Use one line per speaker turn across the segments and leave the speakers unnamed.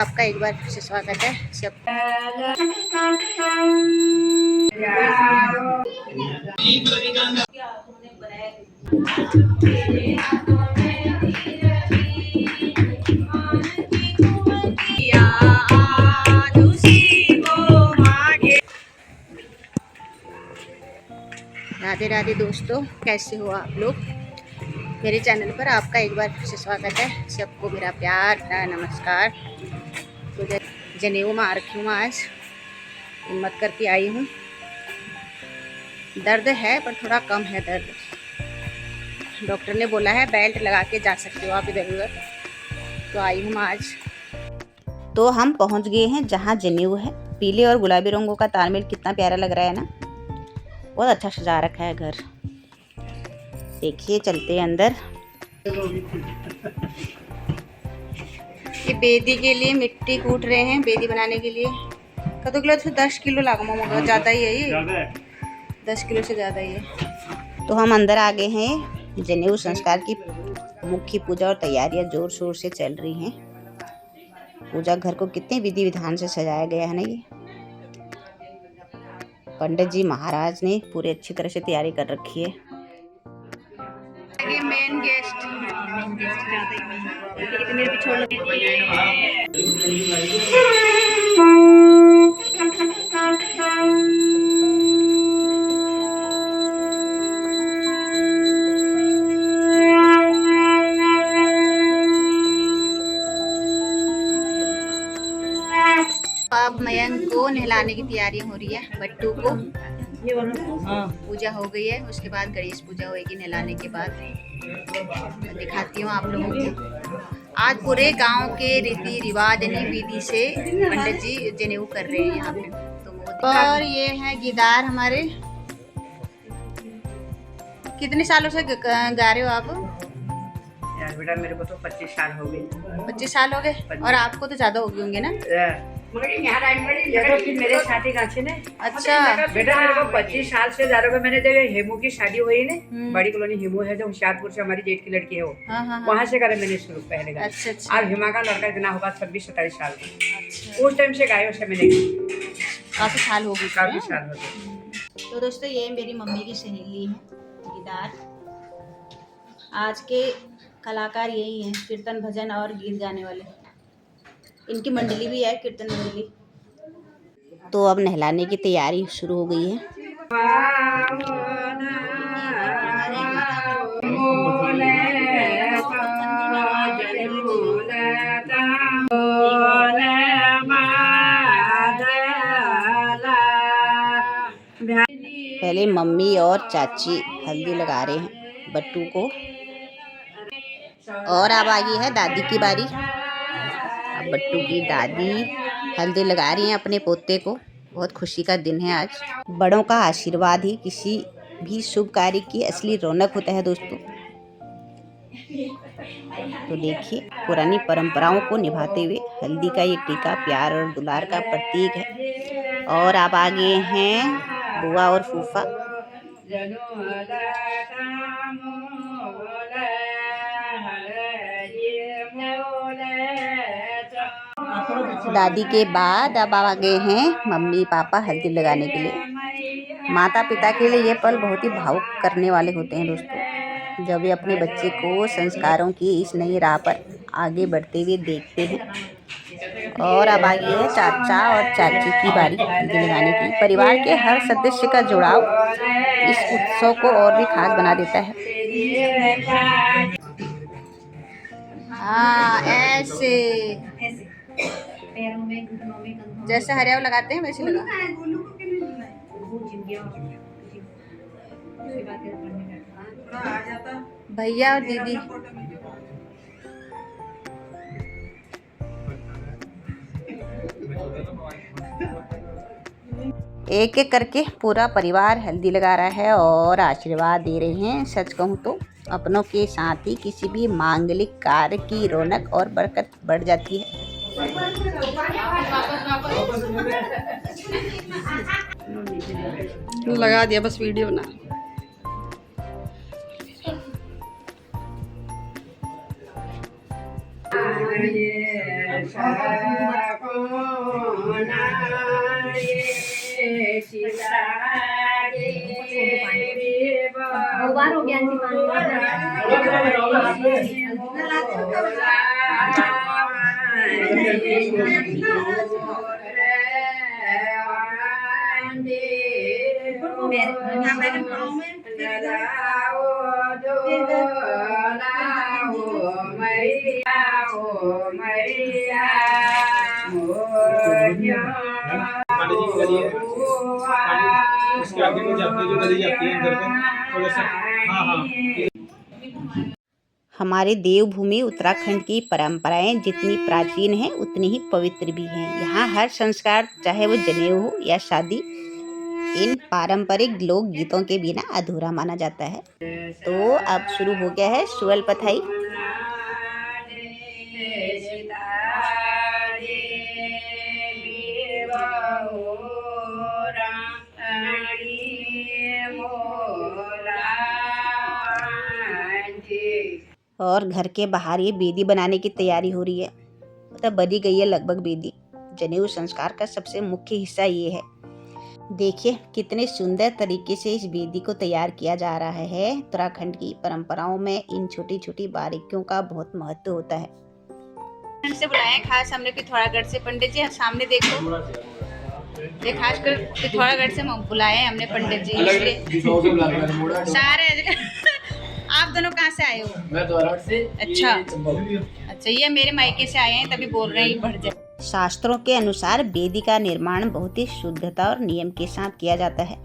आपका एक बार फिर से स्वागत है सब। राधे राधे दोस्तों, कैसे हो आप लोग। मेरे चैनल पर आपका एक बार फिर से स्वागत है। सबको मेरा प्यार, मेरा नमस्कार। तो जनेऊ में आ रखी हूँ आज, हिम्मत करके आई हूँ। दर्द है पर थोड़ा कम है दर्द। डॉक्टर ने बोला है बेल्ट लगा के जा सकते हो आप इधर उधर, तो आई हूँ आज। तो हम पहुँच गए हैं जहाँ जनेऊ है। पीले और गुलाबी रंगों का तालमेल कितना प्यारा लग रहा है ना। बहुत अच्छा सजा रखा है घर। देखिए, चलते हैं अंदर। ये बेदी के लिए मिट्टी कूट रहे हैं, बेदी बनाने के लिए। कतो किलो से 10 किलो लागा मोमो, ज़्यादा ही है ये, 10 किलो से ज़्यादा ही है। तो हम अंदर आ गए हैं। जनेऊ संस्कार की मुख्य पूजा और तैयारियां जोर शोर से चल रही हैं। पूजा घर को कितने विधि विधान से सजाया गया है ना। ये पंडित जी महाराज ने पूरी अच्छी तरह से तैयारी कर रखी है। मेन गेस्ट अब मयंक को नहलाने की तैयारी हो रही है। बट्टू को पूजा हो गई है, उसके बाद गणेश पूजा होगी नहलाने के बाद। दिखाती हूँ आप लोगों को। आज पूरे गांव के रीति रिवाज यानी विधि से पंडित जी जनेऊ कर रहे हैं यहाँ पे। तो और ये है गिदार हमारे। कितने सालों से गा रहे हो आप?
यार बेटा, मेरे को तो 25 साल हो गए।
25 साल हो गए? और आपको तो ज्यादा हो गए होंगे ना?
मेरे साथी गाछे ने।
अच्छा
बेटा, मेरे को 25 साल से ज्यादा। मैंने जब हेमू की शादी हुई ना, बड़ी कॉलोनी हेमू है जो होशियारपुर से, हमारी जेठ की लड़की है वो, वहाँ से करे मैंने शुरू पहले।
अच्छा।
और हिमा का लड़का इतना होगा 26-27 साल का। उस टाइम से गायों से मैंने
काफी साल हो गए।
काफी साल हो गए।
तो दोस्तों, ये मेरी मम्मी की सहेली है गिदार। आज के कलाकार यही हैं, कीर्तन भजन और गीत गाने वाले। इनकी मंडली भी है, कीर्तन मंडली। तो अब नहलाने की तैयारी शुरू हो गई है। पहले मम्मी और चाची हल्दी लगा रहे हैं बट्टू को, और अब आ गई है दादी की बारी। अब बट्टू की दादी हल्दी लगा रही हैं अपने पोते को। बहुत खुशी का दिन है आज। बड़ों का आशीर्वाद ही किसी भी शुभ कार्य की असली रौनक होता है दोस्तों। तो देखिए, पुरानी परंपराओं को निभाते हुए हल्दी का ये टीका प्यार और दुलार का प्रतीक है। और अब आ गए हैं बुआ और फूफा। दादी के बाद अब आ गए हैं मम्मी पापा हल्दी लगाने के लिए। माता पिता के लिए ये पल बहुत ही भावुक करने वाले होते हैं दोस्तों, जब वे अपने बच्चे को संस्कारों की इस नई राह पर आगे बढ़ते हुए देखते हैं। और अब आ गई है चाचा और चाची की बारी हल्दी लगाने की। परिवार के हर सदस्य का जुड़ाव इस उत्सव को और भी खास बना देता है। हाँ, ऐसे जैसे हरियाव लगाते हैं वैसे लगा। भैया और दीदी एक एक करके पूरा परिवार हल्दी लगा रहा है और आशीर्वाद दे रहे हैं। सच कहूँ तो अपनों के साथ ही किसी भी मांगलिक कार्य की रौनक और बरकत बढ़ जाती है। लगा दिया बस वीडियो बना।
बार हो गया
उसके आगे को जाती है, जो गली जाती है अंदर को थोड़ा सा। हाँ हाँ।
हमारे देवभूमि उत्तराखंड की परंपराएं जितनी प्राचीन हैं उतनी ही पवित्र भी हैं। यहाँ हर संस्कार, चाहे वो जनेऊ हो या शादी, इन पारंपरिक लोक गीतों के बिना अधूरा माना जाता है। तो अब शुरू हो गया है सुअल पथाई। और घर के बाहर ये बेदी बनाने की तैयारी हो रही है, मतलब बनी गई है लगभग बेदी। जनेऊ संस्कार का सबसे मुख्य हिस्सा ये है। देखिए कितने सुंदर तरीके से इस बेदी को तैयार किया जा रहा है। उत्तराखंड की परंपराओं में इन छोटी छोटी बारीकियों का बहुत महत्व होता है। से बुलाए खास हमने पिथौरागढ़ से पंडित जी, सामने देखो, ये खास कर पिथौरागढ़ से बुलाए हमने पंडित जी, इसलिए सारे आप दोनों कहाँ से आए हो?
मैं द्वारा से।
अच्छा अच्छा, ये मेरे मायके से आए हैं, तभी बोल रहे हैं बढ़ जाए। शास्त्रों के अनुसार बेदी का निर्माण बहुत ही शुद्धता और नियम के साथ किया जाता है।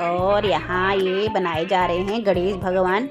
और यहाँ ये बनाए जा रहे हैं गणेश भगवान।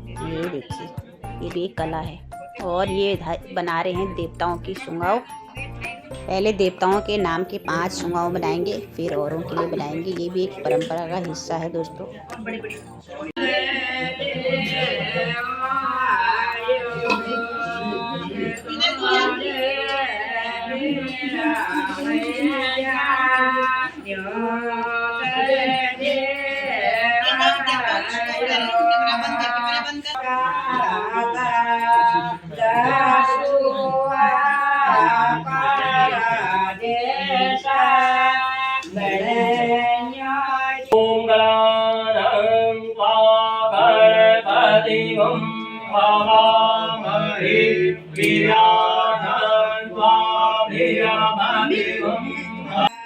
ये देखिए, ये भी एक कला है। और ये बना रहे हैं देवताओं की सुंगाव। पहले देवताओं के नाम के 5 सुंगाव बनाएंगे, फिर औरों के लिए बनाएंगे। ये भी एक परंपरा का हिस्सा है दोस्तों।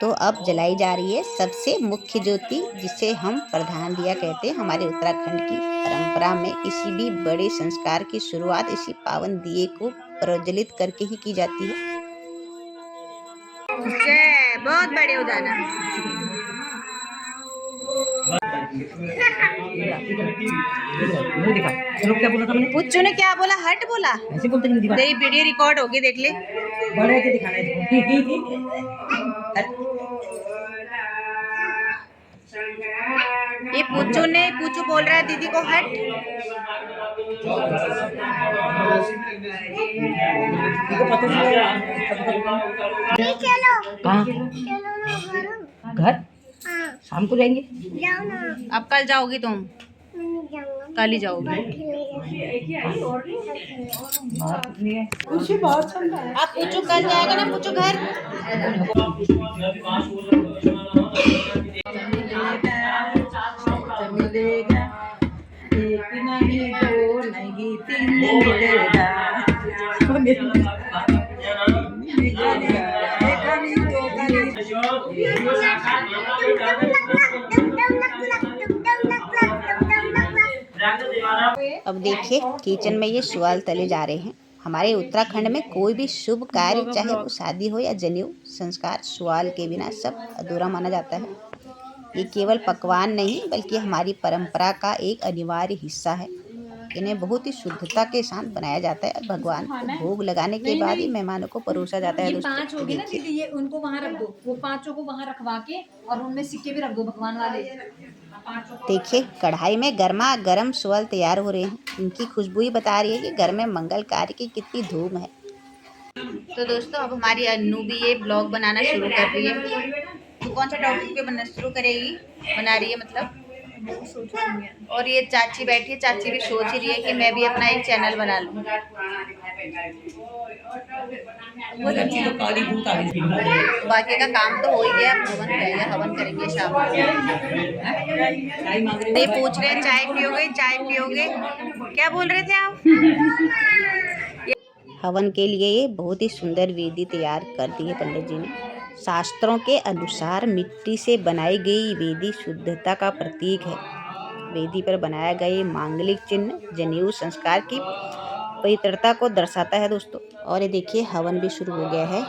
तो अब जलाई जा रही है सबसे मुख्य ज्योति, जिसे हम प्रधान दिया कहते हैं। हमारे उत्तराखंड की परंपरा में किसी भी बड़े संस्कार की शुरुआत इसी पावन दिए को प्रज्वलित करके ही की जाती है। जय, बहुत बड़े हो जाना।
क्या बोला तुमने?
पुच्चू ने क्या बोला? हट बोला।
ऐसे बोलते नहीं दिखा।
तेरी वीडियो रिकॉर्ड होगी, देख ले।
बड़े के दिखाना है।
ये पुच्चू बोल रहा है दीदी को हट।
घर शाम को जाएंगे।
अब कल जाओगी तुम? कल ही जाओगी। अब पुच्चू कल जाएगा ना, पुच्चू घर।
एक नहीं, दो नहीं, तीन मिलेगा।
अब देखिए किचन में ये सुअल तले जा रहे हैं। हमारे उत्तराखंड में कोई भी शुभ कार्य, चाहे वो शादी हो या जनेऊ संस्कार, सुअल के बिना सब अधूरा माना जाता है। ये केवल पकवान नहीं बल्कि हमारी परंपरा का एक अनिवार्य हिस्सा है। इन्हें बहुत ही शुद्धता के साथ बनाया जाता है। भगवान को भोग लगाने के बाद ही मेहमानों को परोसा जाता है।
ये 5 होगी ना दीदी, ये उनको वहाँ रख दो, वो 5 को वहाँ रखवा के और उनमें सिक्के भी रख दो भगवान वाले।
देखिए कढ़ाई में गर्मा गर्म सुअल तैयार हो रहे हैं। इनकी खुशबू ही बता रही है कि घर में मंगल कार्य की कितनी धूम है। तो दोस्तों अब हमारी अन्नू भी ये ब्लॉग बनाना शुरू कर रही है। तो कौन सा टॉपिक पे बनना शुरू करेगी? बना रही है मतलब। और ये चाची बैठी है, चाची भी सोच रही है कि मैं भी अपना एक चैनल बना लूँ। बाकी का काम तो हो ही गया, हवन रह गया, हवन करेंगे शाम को। नहीं पूछ रहे चाय पियोगे, चाय पियोगे, क्या बोल रहे थे आप? हवन के लिए ये बहुत ही सुंदर वेदी तैयार कर दी है पंडित जी ने। शास्त्रों के अनुसार मिट्टी से बनाई गई वेदी शुद्धता का प्रतीक है। वेदी पर बनाया गया ये मांगलिक चिन्ह जनेऊ संस्कार की पवित्रता को दर्शाता है दोस्तों। और ये देखिए हवन भी शुरू हो गया है।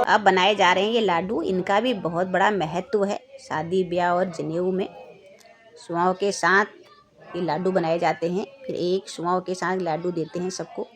अब बनाए जा रहे हैं ये लाडू। इनका भी बहुत बड़ा महत्व है शादी ब्याह और जनेऊ में। सुआओं के साथ ये लाडू बनाए जाते हैं, फिर एक सुआओं के साथ लाडू देते हैं सबको।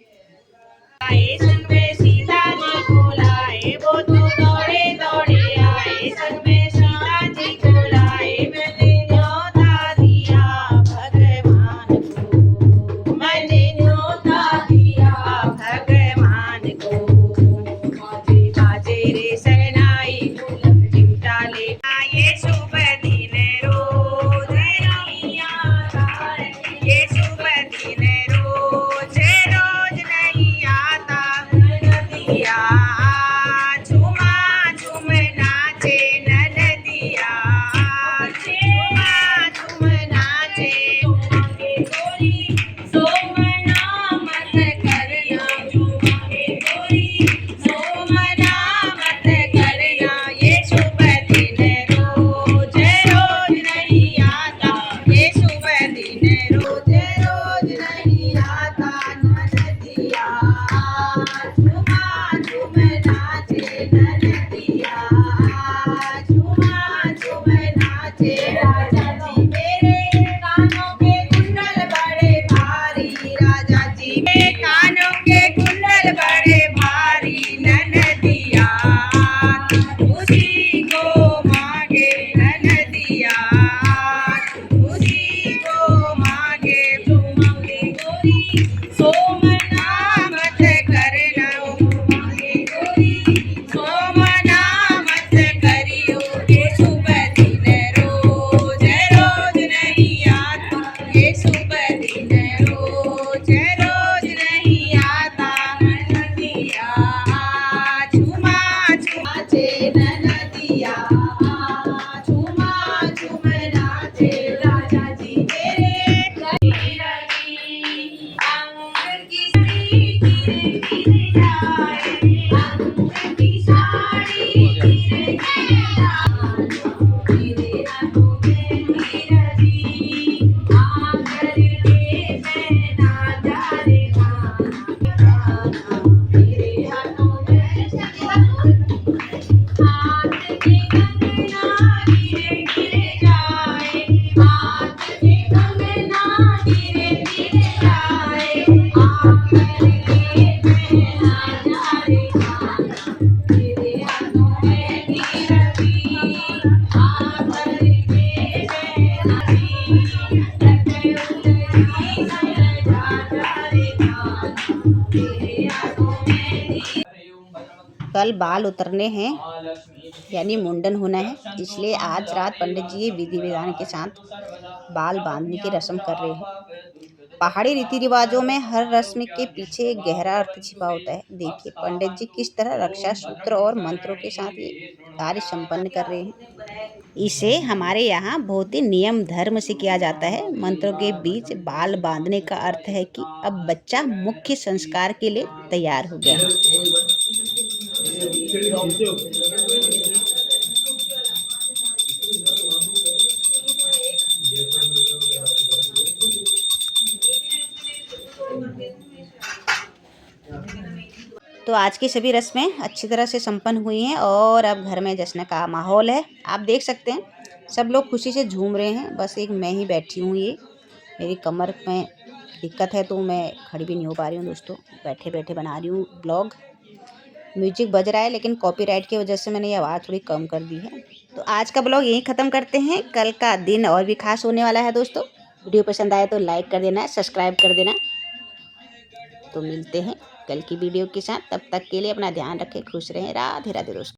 कल बाल उतरने हैं, यानी मुंडन होना है, इसलिए आज रात पंडित जी विधि विधान के साथ बाल बांधने की रस्म कर रहे हैं। पहाड़ी रीति रिवाजों में हर रस्म के पीछे एक गहरा अर्थ छिपा होता है। देखिए पंडित जी किस तरह रक्षा सूत्र और मंत्रों के साथ ये कार्य संपन्न कर रहे हैं। इसे हमारे यहाँ बहुत ही नियम धर्म से किया जाता है। मंत्रों के बीच बाल बांधने का अर्थ है कि अब बच्चा मुख्य संस्कार के लिए तैयार हो गया है। तो आज की सभी रस्में अच्छी तरह से संपन्न हुई हैं और अब घर में जश्न का माहौल है। आप देख सकते हैं सब लोग खुशी से झूम रहे हैं, बस एक मैं ही बैठी हूँ। ये मेरी कमर में दिक्कत है तो मैं खड़ी भी नहीं हो पा रही हूँ दोस्तों, बैठे बैठे बना रही हूँ ब्लॉग। म्यूजिक बज रहा है लेकिन कॉपीराइट की वजह से मैंने ये आवाज़ थोड़ी कम कर दी है। तो आज का ब्लॉग यहीं ख़त्म करते हैं, कल का दिन और भी खास होने वाला है दोस्तों। वीडियो पसंद आए तो लाइक कर देना, सब्सक्राइब कर देना। तो मिलते हैं कल की वीडियो के साथ, तब तक के लिए अपना ध्यान रखें, खुश रहें। राधे राधे दोस्तों।